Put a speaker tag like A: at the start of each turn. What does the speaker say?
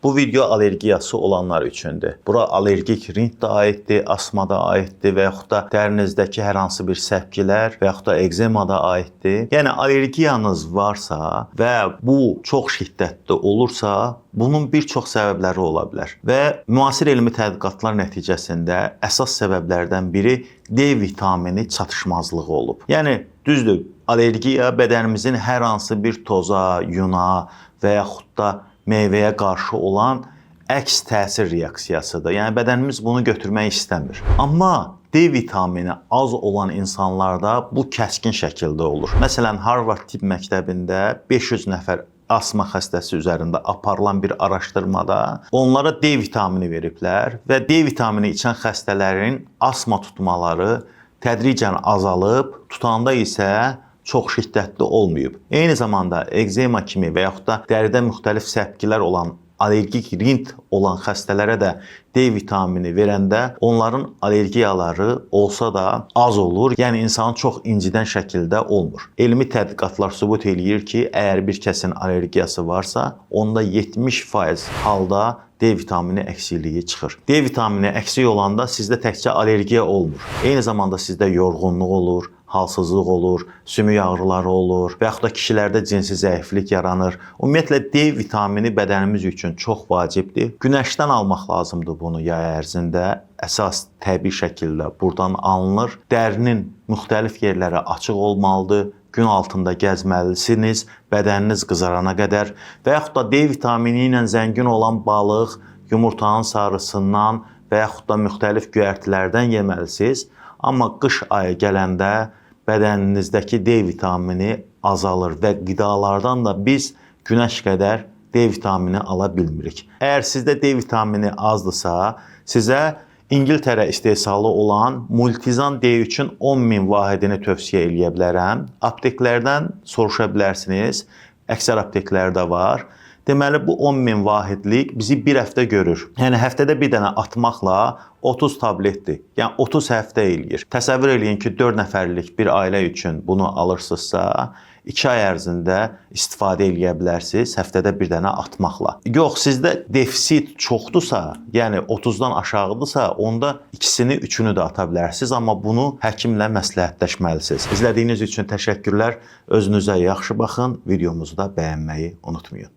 A: Bu video alergiyası olanlar üçündür. Bura alergik rinit də aiddir, asma da aiddir və yaxud da dərinizdəki hər hansı bir səpkilər və yaxud da ekzema da aiddir. Yəni alergiyanız varsa və bu çox şiddətli olursa, bunun bir çox səbəbləri ola bilər. Və müasir elmi tədqiqatlar nəticəsində əsas səbəblərdən biri D vitamini çatışmazlığı olub. Yəni düzdür, alergiya bədənimizin hər hansı bir toza, yuna və yaxud da meyvəyə qarşı olan əks təsir reaksiyasıdır. Yəni bədənimiz bunu götürmək istəmir. Amma D vitamini az olan insanlarda bu kəskin şəkildə olur. Məsələn, Harvard Tibb Məktəbində 500 nəfər asma xəstəsi üzərində aparılan bir araşdırmada onlara D vitamini veriblər və D vitamini içən xəstələrin asma tutmaları tədricən azalıb, tutanda isə çox şiddətli olmayıb. Eyni zamanda ekzema kimi və yaxud da dəridə müxtəlif səpkilər olan, alergik rinit olan xəstələrə də D vitamini verəndə onların alergiyaları olsa da az olur. Yəni insanı çox incidən şəkildə olmur. Elmi tədqiqatlar sübut eləyir ki, əgər bir kəsin alergiyası varsa, onda 70% halda D vitamini əksikliyi çıxır. D vitamini əksik olanda sizdə təkcə alergiya olmur. Eyni zamanda sizdə yorğunluq olur, halsızlıq olur, sümük ağrıları olur və yaxud da kişilərdə cinsi zəiflik yaranır. Ümumiyyətlə D vitamini bədənimiz üçün çox vacibdir. Günəşdən almaq lazımdır bunu yay ərzində. Əsas təbii şəkildə buradan alınır. Dərinin müxtəlif yerləri açıq olmalıdır. Gün altında gəzməlisiniz, bədəniniz qızarana qədər və yaxud da D vitamini ilə zəngin olan balıq, yumurtanın sarısından və yaxud da müxtəlif göyərtilərdən yeməlisiniz. Amma qış ayı gələndə bədəninizdəki D vitamini azalır və qidalardan da biz günəş qədər D vitamini ala bilmirik. Əgər sizdə D vitamini azdırsa, sizə İngiltərə istehsalı olan Multizan D3-ün 10.000 vahidini tövsiyə eləyə bilərəm. Apteklərdən soruşa bilərsiniz. Əksər apteklərdə var. Deməli, bu 10.000 vahidlik bizi bir həftə görür. Yəni, həftədə bir dənə atmaqla 30 tabletdir. Yəni, 30 həftə eləyir. Təsəvvür eləyin ki, 4 nəfərlik bir ailə üçün bunu alırsınızsa, 2 ay ərzində istifadə eləyə bilərsiniz, həftədə bir dənə atmaqla. Yox, sizdə defisit çoxdursa, yəni 30-dan aşağıdırsa, onda ikisini, üçünü də ata bilərsiniz, amma bunu həkimlə məsləhətləşməlisiniz. İzlədiyiniz üçün təşəkkürlər. Özünüzə yaxşı baxın, videomuzu da bəyənməyi unutmayın.